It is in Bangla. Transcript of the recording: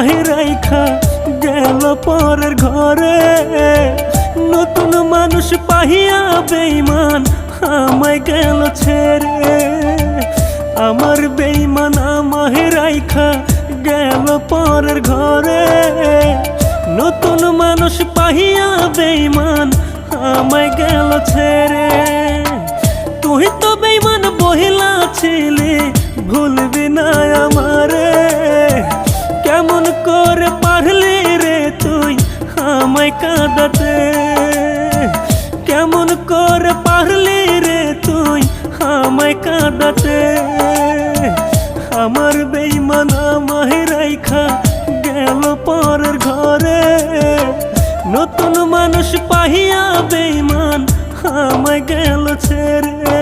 আমায় রাইখা গেল পরের ঘরে। নতুন মানুষ পাহিয়া বেঈমান আমায় গেল ছেড়ে। আমার বেঈমান আমায় রাইখা গেল পরের ঘরে। নতুন মানুষ পাহিয়া বেঈমান আমায় গেল ছেড়ে। তুই তো বেঈমান বহিলা ছিলি, ভুলবি না আমারে। কেমন করে পারলি রে তুই আমায় কাঁদাতে? কেমন করে পারলি রে তুই আমায় কাঁদাতে? আমার বেঈমান আমায় রাইখা গেল পরের ঘরে। নতুন মানুষ পাহিয়া বেঈমান আমায় গেল ছেড়ে।